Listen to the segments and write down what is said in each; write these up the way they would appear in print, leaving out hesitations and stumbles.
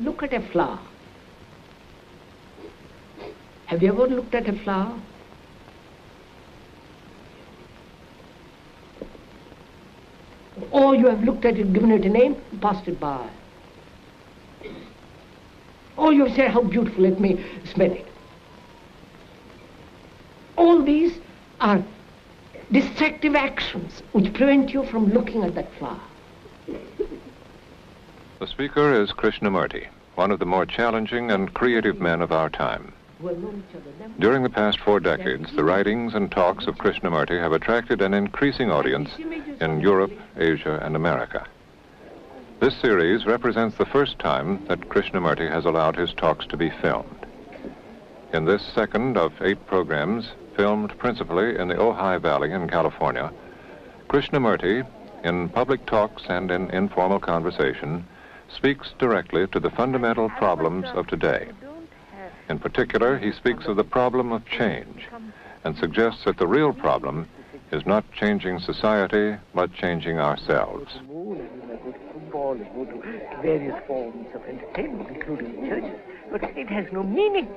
Look at a flower. Have you ever looked at a flower? Or you have looked at it, given it a name, and passed it by. Or you have said how beautiful it may smell it. All these are distractive actions which prevent you from looking at that flower. The speaker is Krishnamurti, one of the more challenging and creative men of our time. During the past 4 decades, the writings and talks of Krishnamurti have attracted an increasing audience in Europe, Asia, and America. This series represents the first time that Krishnamurti has allowed his talks to be filmed. In this second of 8 programs, filmed principally in the Ojai Valley in California, Krishnamurti, in public talks and in informal conversation, speaks directly to the fundamental problems of today. In particular, he speaks of the problem of change and suggests that the real problem is not changing society, but changing ourselves. Various forms of entertainment, including churches, but it has no meaning.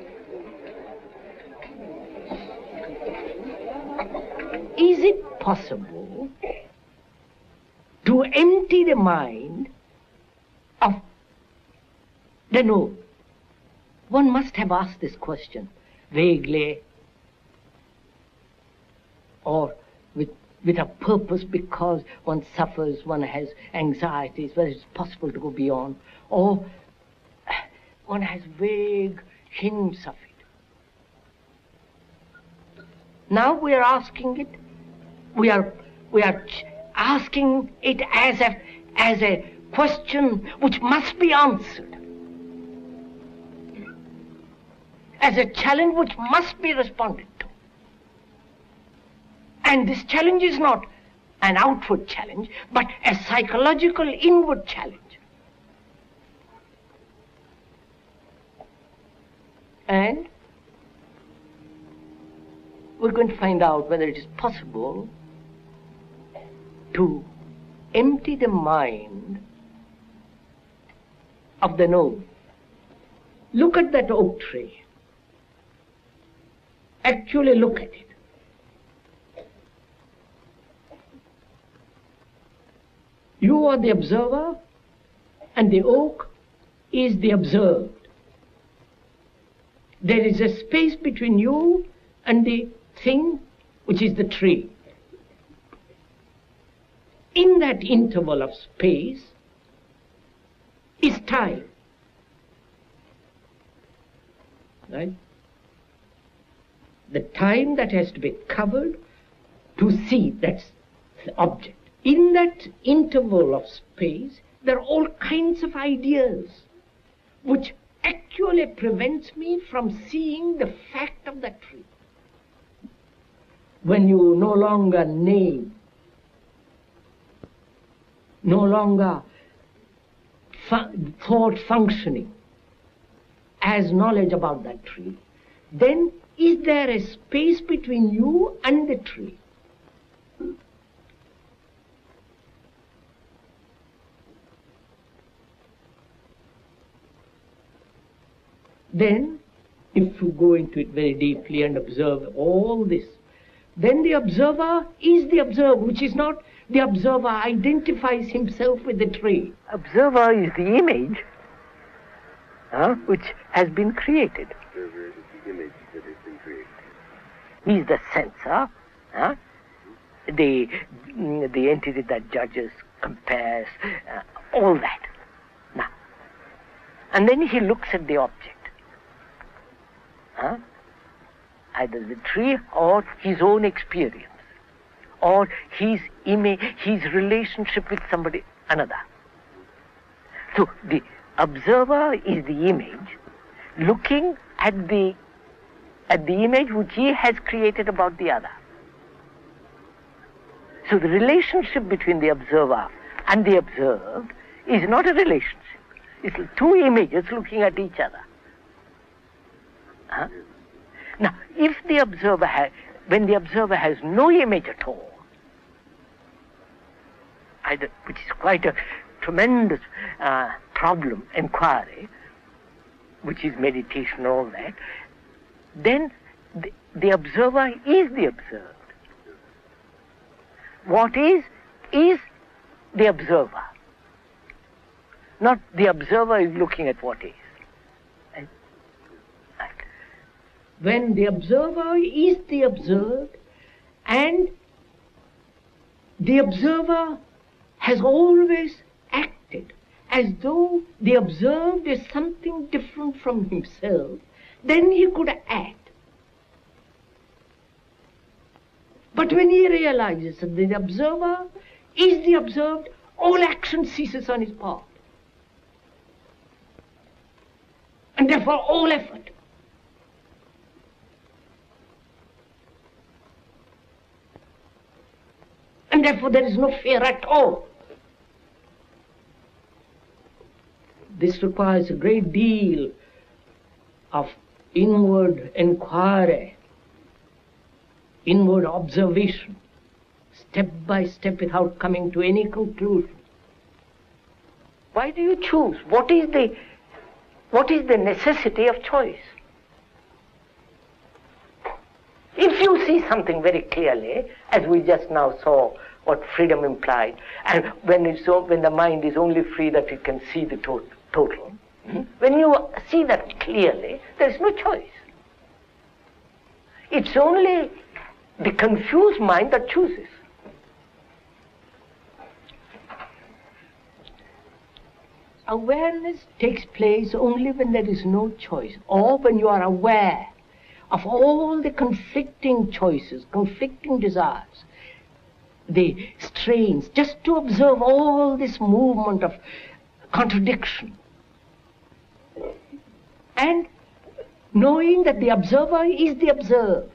Is it possible to empty the mind of the known? One must have asked this question vaguely or with a purpose, because one suffers, one has anxieties, whether it's possible to go beyond, or one has vague hints of it. Now we are asking it, we are asking it as a question which must be answered, as a challenge which must be responded to. And this challenge is not an outward challenge, but a psychological inward challenge. And we're going to find out whether it is possible to empty the mind of the known. Look at that oak tree. Actually look at it. You are the observer, and the oak is the observed. There is a space between you and the thing which is the tree. In that interval of space is time. Right? The time that has to be covered to see, that's the object. In that interval of space, there are all kinds of ideas which actually prevents me from seeing the fact of that tree. When you no longer name, no longer thought functioning as knowledge about that tree, then is there a space between you and the tree? Then, if you go into it very deeply and observe all this, then the observer is the observer, which is not the observer identifies himself with the tree. Observer is the image which has been created. Observer is the image that has been created. He is the censor, the entity that judges, compares, all that. Now, and then he looks at the object. Either the tree or his own experience, or his image, his relationship with somebody, another. So the observer is the image looking at the image which he has created about the other. So the relationship between the observer and the observed is not a relationship. It's 2 images looking at each other. Now, if the observer when the observer has no image at all, which is quite a tremendous problem, inquiry, which is meditation, all that, then the observer is the observed. What is the observer. Not the observer is looking at what is. Right? When the observer is the observed, and the observer has always acted as though the observed is something different from himself, then he could act. But when he realizes that the observer is the observed, all action ceases on his part. And therefore all effort. And therefore there is no fear at all. This requires a great deal of inward inquiry, inward observation, step by step without coming to any conclusion. Why do you choose? What is the necessity of choice? If you see something very clearly, as we just now saw what freedom implied, and when the mind is only free that it can see the total, when you see that clearly, there is no choice. It's only the confused mind that chooses. Awareness takes place only when there is no choice, or when you are aware of all the conflicting choices, conflicting desires, the strains, just to observe all this movement of contradiction. And knowing that the observer is the observed.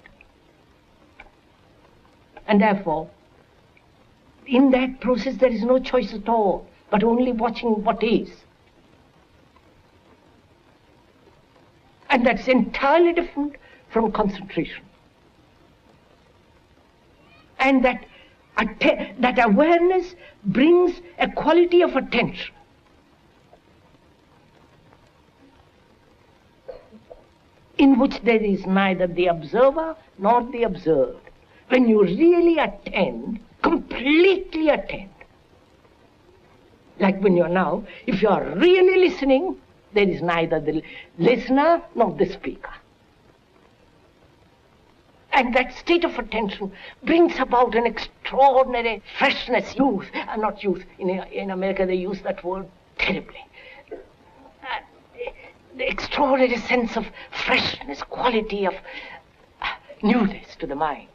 And therefore, in that process there is no choice at all, but only watching what is. And that's entirely different from concentration. And that awareness brings a quality of attention. In which there is neither the observer nor the observed. When you really attend, completely attend. Like when you're now, if you are really listening, there is neither the listener nor the speaker. And that state of attention brings about an extraordinary freshness, youth, not youth, in America they use that word terribly. The extraordinary sense of freshness, quality of newness to the mind.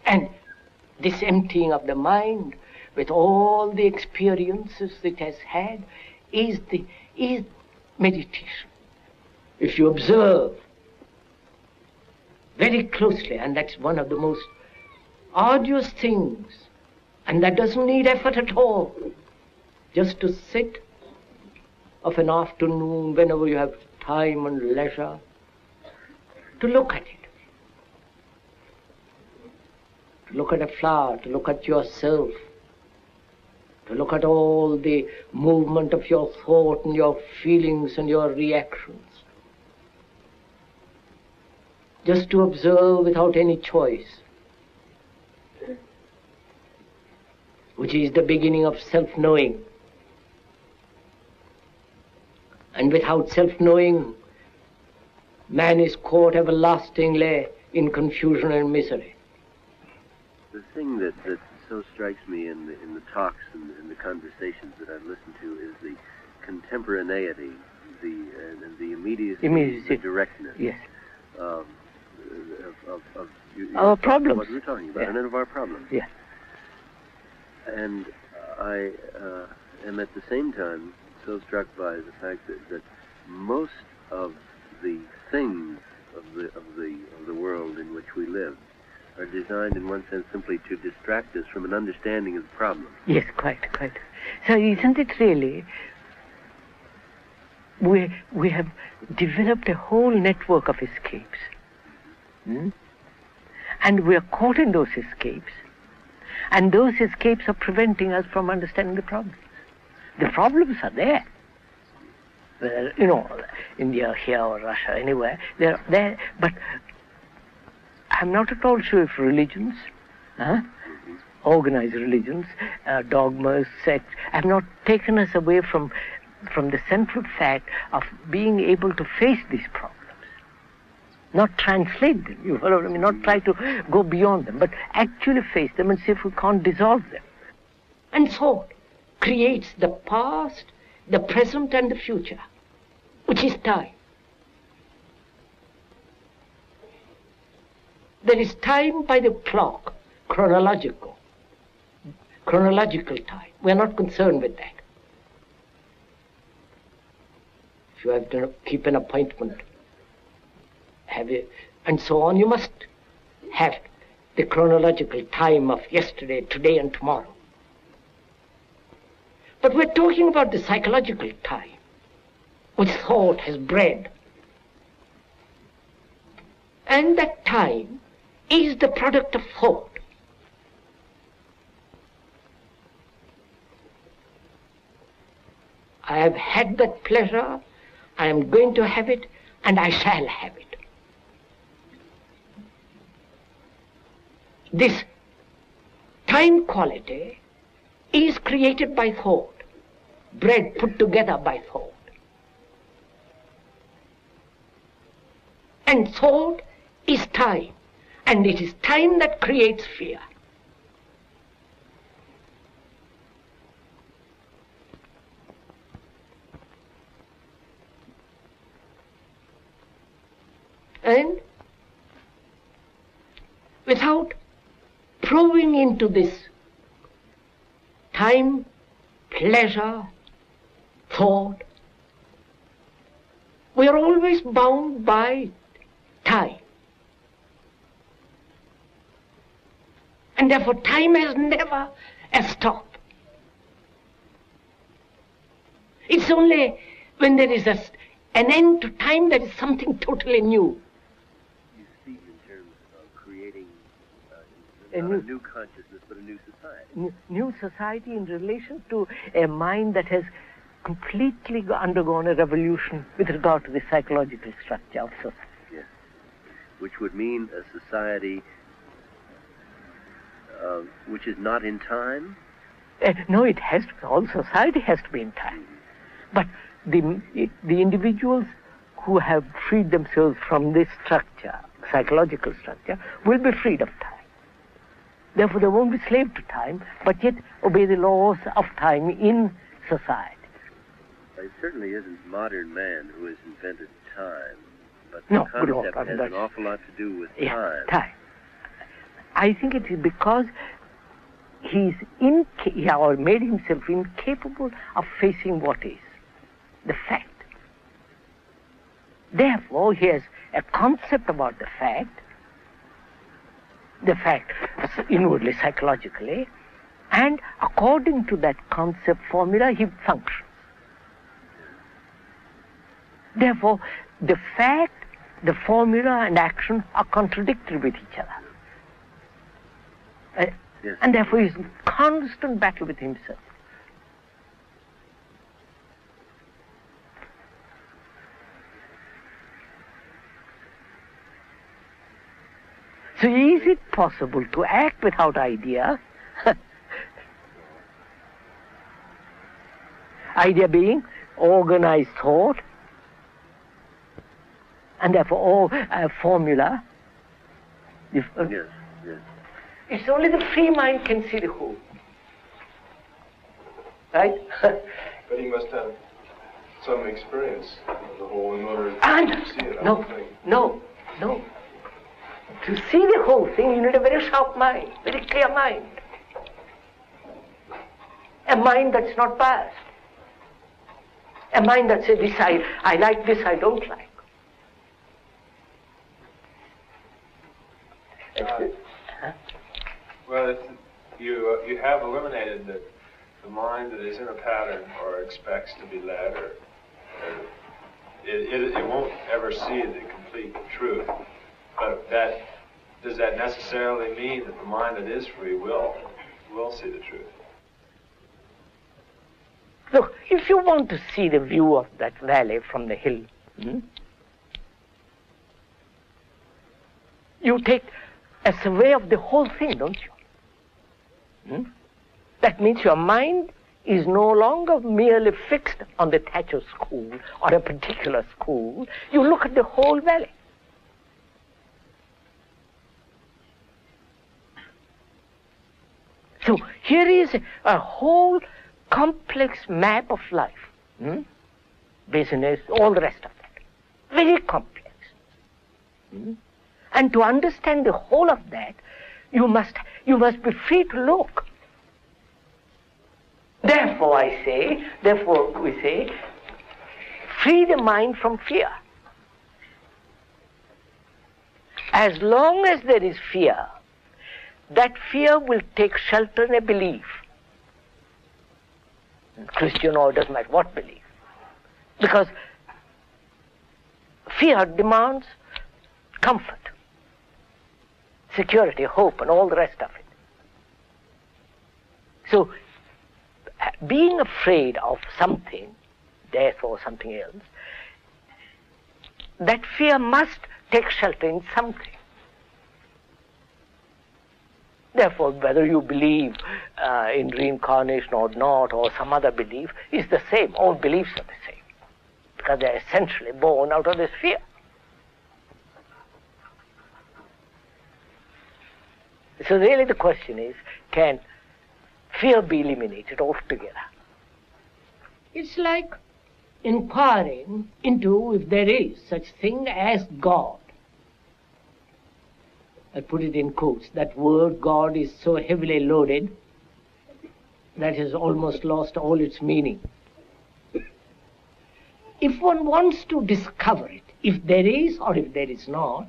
And this emptying of the mind with all the experiences it has had is meditation. If you observe very closely, and that's one of the most arduous things, and that doesn't need effort at all, just to sit of an afternoon whenever you have time and leisure, to look at it. To look at a flower, to look at yourself, to look at all the movement of your thought and your feelings and your reactions. Just to observe without any choice, which is the beginning of self-knowing. And without self-knowing, man is caught everlastingly in confusion and misery. The thing that so strikes me in the talks and in the conversations that I've listened to is the contemporaneity, the immediacy, the directness. Yes. Of our problems. What we're talking about, and of our problems. Yes. And I am at the same time so struck by the fact that most of the things of the world in which we live are designed in one sense simply to distract us from an understanding of the problem. Yes, quite. So isn't it really, we have developed a whole network of escapes. And we are caught in those escapes. And those escapes are preventing us from understanding the problems. The problems are there. Whether, India, here or Russia, anywhere, they're there. But I'm not at all sure if religions, organized religions, dogmas, sects, have not taken us away from the central fact of being able to face these problems. Not translate them, you follow what I mean? Not try to go beyond them, but actually face them and see if we can't dissolve them. And thought creates the past, the present and the future, which is time. There is time by the clock, chronological time. We are not concerned with that. If you have to keep an appointment, and so on, you must have the chronological time of yesterday, today and tomorrow. But we're talking about the psychological time, which thought has bred. And that time is the product of thought. I have had that pleasure, I am going to have it, and I shall have it. This time quality is created by thought, bred, put together by thought. And thought is time, and it is time that creates fear. And without probing into this time, pleasure, thought, we are always bound by time. And therefore time has never a stop. It's only when there is an end to time that is something totally new. You speak in terms of creating not a new consciousness, but a new society. New society in relation to a mind that has completely undergone a revolution with regard to the psychological structure of society. Yes. Which would mean a society which is not in time? No, it has to. All society has to be in time. But the individuals who have freed themselves from this structure, psychological structure, will be freed of time. Therefore, they won't be slave to time, but yet obey the laws of time in society. It certainly isn't modern man who has invented time, but No, the concept has an awful lot to do with time. I think it is because he's or made himself incapable of facing what is the fact. Therefore, he has a concept about the fact inwardly, psychologically, and according to that concept formula, he functions. Therefore, the fact, the formula, and action are contradictory with each other. Yes. And therefore, he's in constant battle with himself. So is it possible to act without idea? Idea being organized thought, and therefore formula. Yes. It's only the free mind can see the whole. Right? But he must have some experience of the whole in order to see it. No. To see the whole thing, you need a very sharp mind, very clear mind. A mind that's not biased. A mind that says, this I like, this I don't like. Well, you have eliminated the mind that is in a pattern or expects to be led, or it won't ever see the complete truth. But does that necessarily mean that the mind that is free will will see the truth. Look, if you want to see the view of that valley from the hill, you take a survey of the whole thing, don't you? That means your mind is no longer merely fixed on the Thatcher school or a particular school. You look at the whole valley. So here is a whole complex map of life, business, all the rest of it. Very complex. And to understand the whole of that, you must be free to look. Therefore we say, free the mind from fear. As long as there is fear, that fear will take shelter in a belief. Christian or doesn't matter what belief. Because fear demands comfort, security, hope, and all the rest of it. So, being afraid of something, death or something else, that fear must take shelter in something. Therefore, whether you believe in reincarnation or not, or some other belief, is the same. All beliefs are the same, because they are essentially born out of this fear. So really the question is, can fear be eliminated altogether? It's like inquiring into if there is such thing as God. I put it in quotes. That word God is so heavily loaded that has almost lost all its meaning. If one wants to discover it, if there is or if there is not,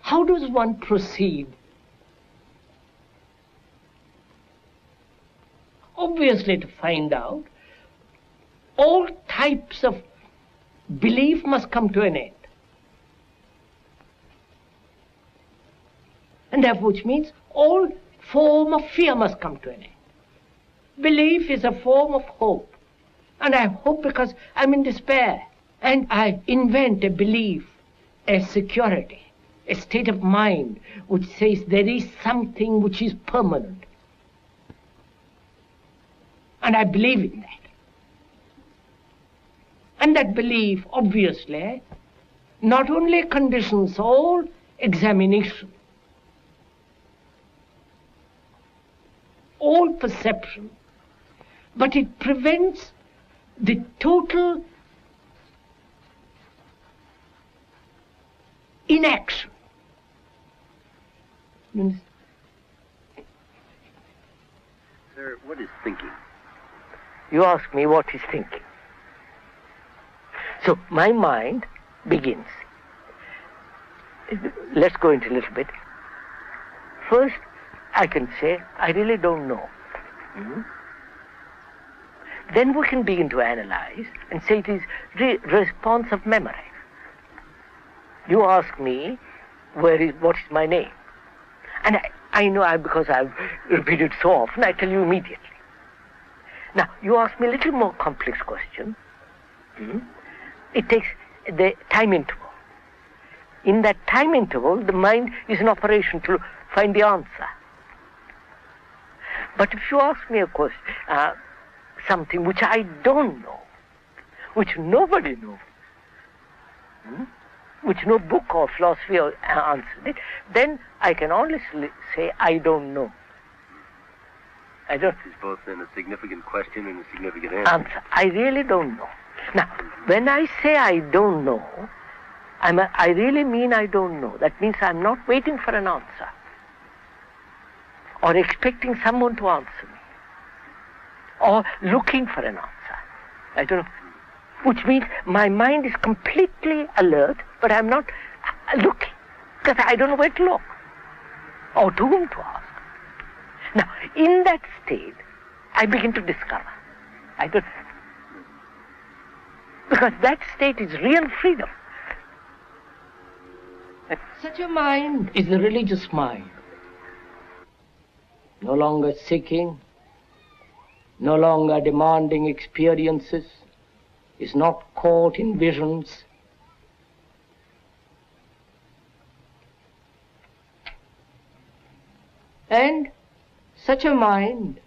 how does one proceed? Obviously, to find out, all types of belief must come to an end. And therefore, which means all form of fear must come to an end. Belief is a form of hope. And I hope because I'm in despair. And I invent a belief, a security, a state of mind which says there is something which is permanent. And I believe in that. And that belief, obviously, not only conditions all examination, all perception, but it prevents the total inaction. Sir, what is thinking? You ask me what is thinking. So my mind begins. Let's go into a little bit. First, I can say, I really don't know. Then we can begin to analyze and say it is response of memory. You ask me, what is my name? And I know because I've repeated so often, I tell you immediately. Now, you ask me a little more complex question. It takes the time interval. In that time interval, the mind is in operation to find the answer. But if you ask me a question, something which I don't know, which nobody knows, which no book or philosophy answered it, then I can honestly say, I don't know. I don't. It's both then a significant question and a significant answer. I really don't know. Now, when I say I don't know, I really mean I don't know. That means I'm not waiting for an answer or expecting someone to answer me or looking for an answer. I don't know. Which means my mind is completely alert, but I'm not looking because I don't know where to look or to whom to ask. Now, in that state, I begin to discover. Because that state is real freedom. Such a mind is the religious mind. no longer seeking, no longer demanding experiences, is not caught in visions. And such a mind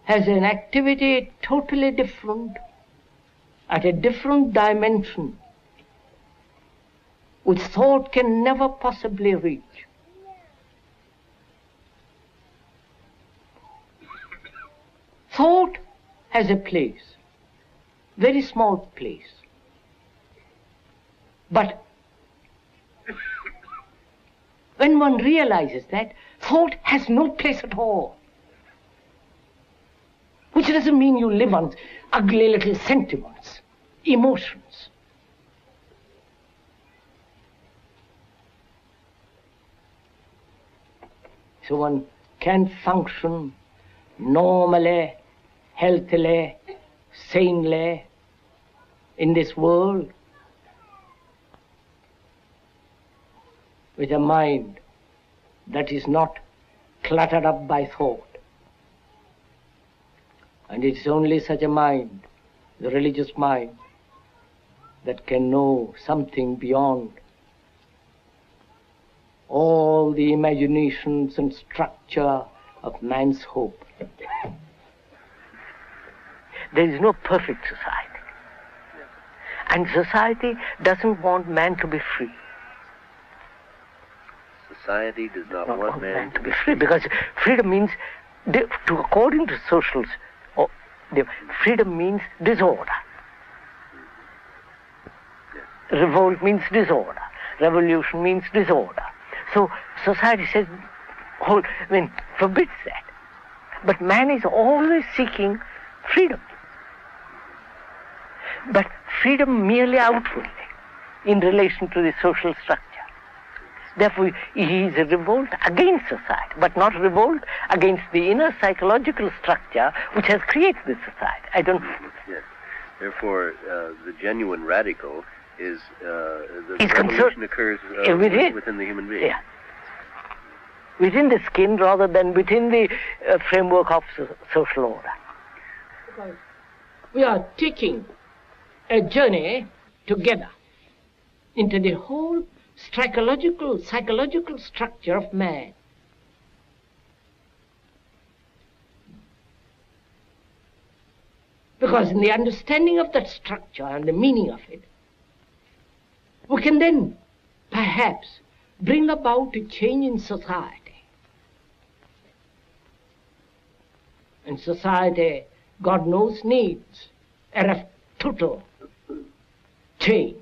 has an activity totally different, at a different dimension, which thought can never possibly reach. Thought has a place, very small place. But when one realizes that, thought has no place at all. Which doesn't mean you live on ugly little sentiments, emotions. So one can function normally, healthily, sanely in this world with a mind that is not cluttered up by thought. And it's only such a mind, the religious mind, that can know something beyond all the imaginations and structure of man's hope. There is no perfect society. And society doesn't want man to be free. Society does not want man to be free, because freedom means, according to socials, freedom means disorder. Revolt means disorder. Revolution means disorder. So society says, forbids that. But man is always seeking freedom. But freedom merely outwardly, in relation to the social structure. Therefore, he is a revolt against society, but not a revolt against the inner psychological structure which has created this society. I don't know. Yes. Therefore, the genuine radical is the revolution occurs within the human being. Yeah. Within the skin rather than within the framework of social order. Because we are taking a journey together into the whole psychological structure of man. Because in the understanding of that structure and the meaning of it, we can then perhaps bring about a change in society. And society, God knows, needs a total change.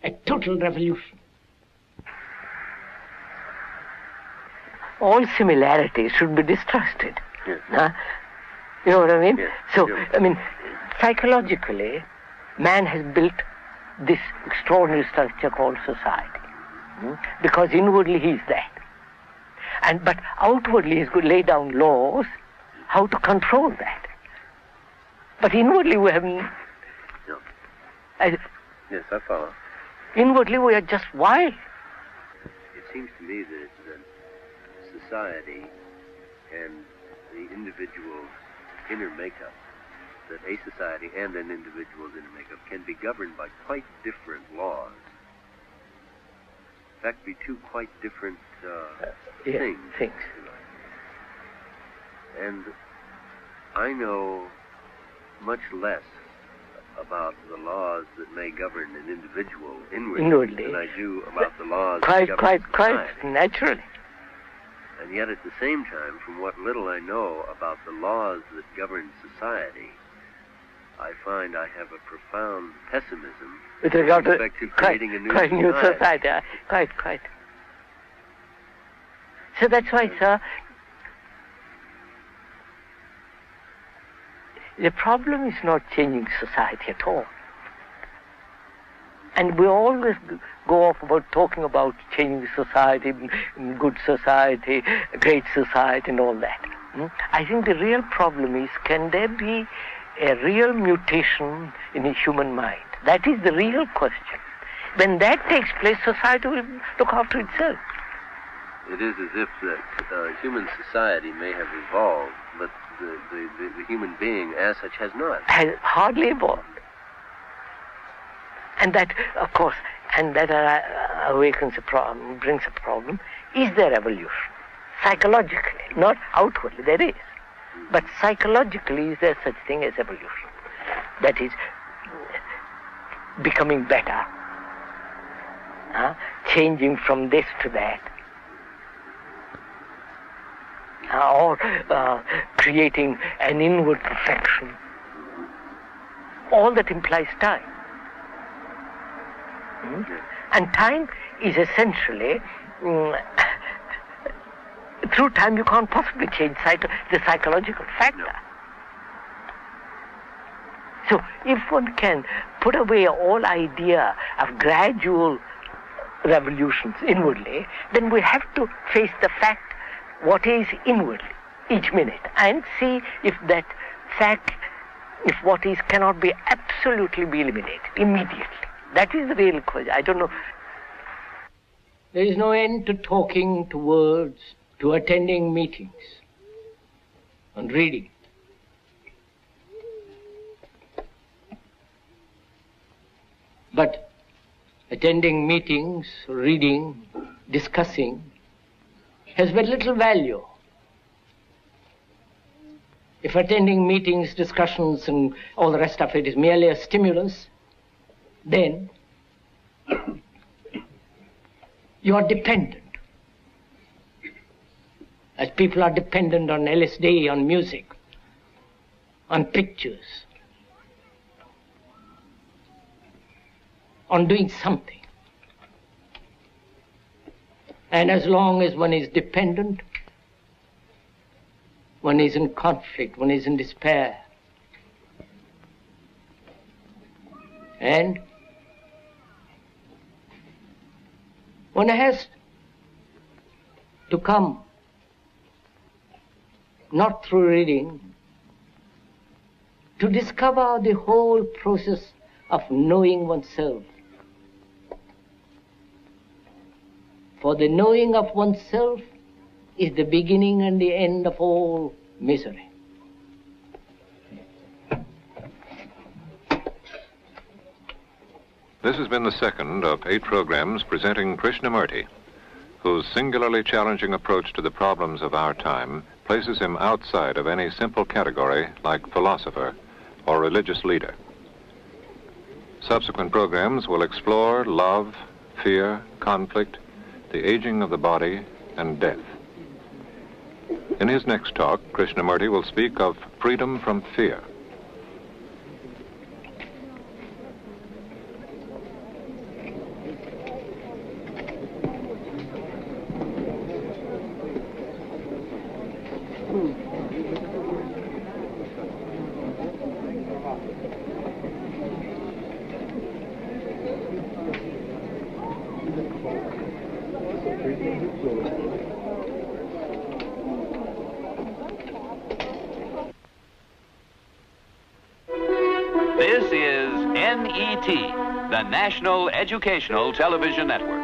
A total revolution. All similarities should be distrusted. Yes. You know what I mean? Yes. So, Yes. Psychologically, man has built this extraordinary structure called society. Because inwardly he is that. But outwardly he's going to lay down laws how to control that. But inwardly we have... Yes, I follow. Inwardly we are just wild. It seems to me that society and the individual's inner makeup, that a society and an individual's inner makeup can be governed by quite different laws. In fact, be two quite different things. And I know much less about the laws that may govern an individual inwardly than I do about the laws that govern society. Quite naturally. And yet at the same time, from what little I know about the laws that govern society, I find I have a profound pessimism with regard to creating a new society. Quite. So that's why, sir, the problem is not changing society at all. And we always go off about talking about changing society, good society, great society and all that. I think the real problem is, can there be a real mutation in the human mind? That is the real question. when that takes place, society will look after itself. It is as if that human society may have evolved, but the human being as such has not. Has hardly evolved. And that, of course, and that awakens a problem, brings a problem. Is there evolution? Psychologically, not outwardly, there is. But psychologically, is there such thing as evolution? That is, becoming better, changing from this to that, or creating an inward perfection. All that implies time. And time is essentially, through time you can't possibly change the psychological factor. So if one can put away all idea of gradual revolutions inwardly, then we have to face the fact what is inwardly each minute and see if that fact, if what is cannot be absolutely be eliminated immediately. That is the real question. I don't know. There is no end to talking, to words, to attending meetings and reading. But attending meetings, reading, discussing has very little value. If attending meetings, discussions and all the rest of it is merely a stimulus, then you are dependent. As people are dependent on LSD, on music, on pictures, on doing something. And as long as one is dependent, one is in conflict, one is in despair. And one has to come, not through reading, to discover the whole process of knowing oneself. For the knowing of oneself is the beginning and the end of all misery. This has been the second of 8 programs presenting Krishnamurti, whose singularly challenging approach to the problems of our time places him outside of any simple category like philosopher or religious leader. Subsequent programs will explore love, fear, conflict, the aging of the body, and death. In his next talk, Krishnamurti will speak of freedom from fear. This is NET, the National Educational Television Network.